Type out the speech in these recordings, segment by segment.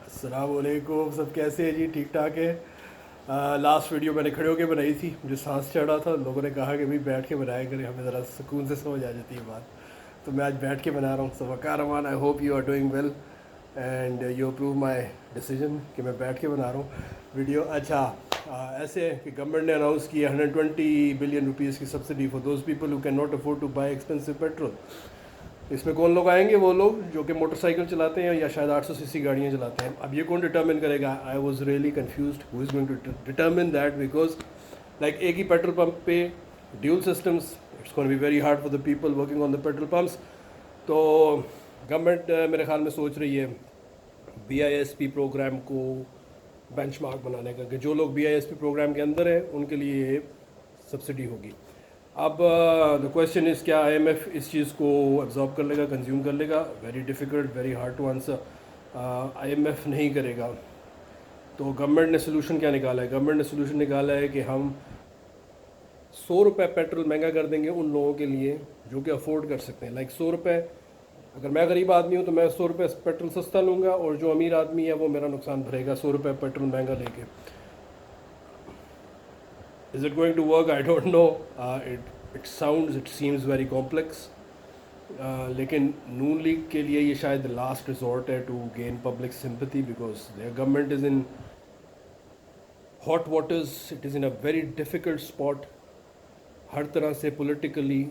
अस्सलाम वालेकुम, सब कैसे हैं जी? ठीक ठाक है। लास्ट वीडियो मैंने खड़े होकर बनाई थी, मुझे सांस चढ़ा था। लोगों ने कहा कि भाई बैठ के बनाया करें, हमें ज़रा सुकून से समझ आ जाती है बात। तो मैं आज बैठ के बना रहा हूँ। So Waqar Rahman, I hope you are doing well and you approve my decision कि मैं बैठ के बना रहा हूँ वीडियो। अच्छा, ऐसे है कि गवर्नमेंट ने अनाउंस किया 120 बिलियन रुपीज़ की subsidy for those people who can not afford two by expensive petrol. इसमें कौन लोग आएंगे? वो लोग जो कि मोटरसाइकिल चलाते हैं या शायद 800 सीसी गाड़ियाँ चलाते हैं। अब ये कौन डिटर्मिन करेगा? I was really confuse who is going to determine that, because like एक ही पेट्रोल पंप पे dual systems, it's going be very hard for the people working on the petrol pumps. तो गवर्नमेंट मेरे ख्याल में सोच रही है BISP प्रोग्राम को बेंचमार्क बनाने का, कि जो लोग BISP प्रोग्राम के अंदर हैं उनके लिए ये सब्सिडी होगी। अब द क्वेश्चन इज़, क्या IMF इस चीज़ को एब्जॉर्ब कर लेगा, कंज्यूम कर लेगा? Very difficult, very hard to answer. IMF नहीं करेगा। तो गवर्नमेंट ने सोल्यूशन क्या निकाला है? गवर्नमेंट ने सोल्यूशन निकाला है कि हम 100 रुपये पेट्रोल महंगा कर देंगे उन लोगों के लिए जो कि अफोर्ड कर सकते हैं। लाइक 100 रुपये, अगर मैं गरीब आदमी हूँ तो मैं 100 रुपये पेट्रोल सस्ता लूँगा, और जो अमीर आदमी है वो मेरा नुकसान भरेगा 100 रुपये पेट्रोल महंगा लेके। Is it going to work? I don't know. It seems very complex. लेकिन नून लीग के लिए ये शायद लास्ट रिजॉर्ट है to gain public sympathy, because their government is in hot waters, it is in a very difficult spot हर तरह से politically.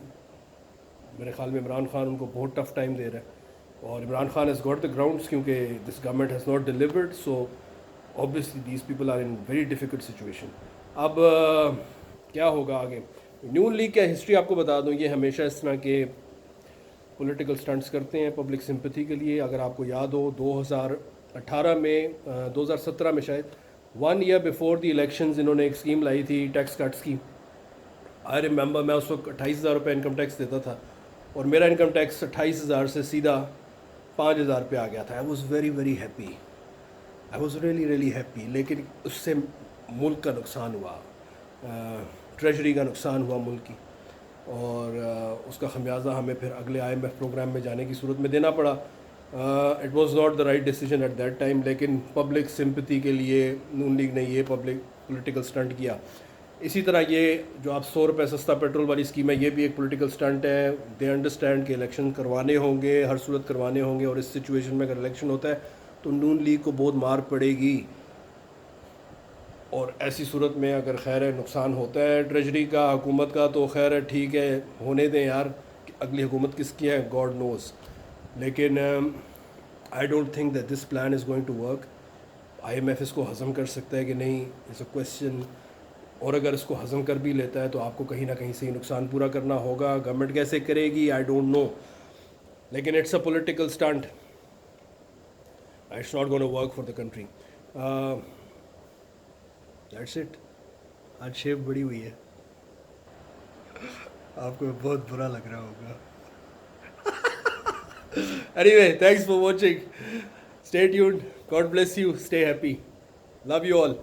मेरे ख्याल में इमरान खान उनको बहुत टफ टाइम दे रहा है, और Imran Khan has got the grounds, क्योंकि this government has not delivered. So obviously these people are in very difficult situation. अब क्या होगा आगे? नून लीग का हिस्ट्री आपको बता दूं, ये हमेशा इस तरह के पॉलिटिकल स्टंट्स करते हैं पब्लिक सिंपैथी के लिए। अगर आपको याद हो 2018 में 2017 में शायद 1 ईयर बिफोर द इलेक्शंस इन्होंने एक स्कीम लाई थी टैक्स कट्स की। आई रिमेंबर, मैं उस वक्त 28,000 रुपये इनकम टैक्स देता था, और मेरा इनकम टैक्स 28,000 से सीधा 5,000 पे आ गया था। I was very very happy, I was really really happy. लेकिन उससे मुल्क का नुकसान हुआ, ट्रेजरी का नुकसान हुआ मुल्क की, और उसका खमियाजा हमें फिर अगले IMF प्रोग्राम में जाने की सूरत में देना पड़ा। It was not the right decision at that time, लेकिन पब्लिक सिंपैथी के लिए नून लीग ने ये पॉलिटिकल स्टंट किया। इसी तरह ये जो आप 100 रुपये सस्ता पेट्रोल वाली स्कीम है, ये भी एक पॉलिटिकल स्टंट है। दे अंडरस्टैंड कि इलेक्शन करवाने होंगे, हर सूरत करवाने होंगे, और इस सिचुएशन में अगर इलेक्शन होता है तो नून लीग को बहुत मार पड़ेगी, और ऐसी सूरत में अगर खैर है नुकसान होता है ट्रेजरी का, हुकूमत का, तो खैर है, ठीक है, होने दें यार। अगली हुकूमत किसकी है, गॉड नोज़। लेकिन I don't think that this plan is going to work. IMF इसको हज़म कर सकता है कि नहीं, इज़ अ क्वेश्चन। और अगर इसको हज़म कर भी लेता है तो आपको कहीं ना कहीं से ही नुकसान पूरा करना होगा। गवर्नमेंट कैसे करेगी, आई डोंट नो, लेकिन it's a political stunt. It's not gonna work for the country. That's it. आज शेप बड़ी हुई है, आपको बहुत बुरा लग रहा होगा। Anyway, thanks for watching, stay tuned, God bless you, stay happy, love you all.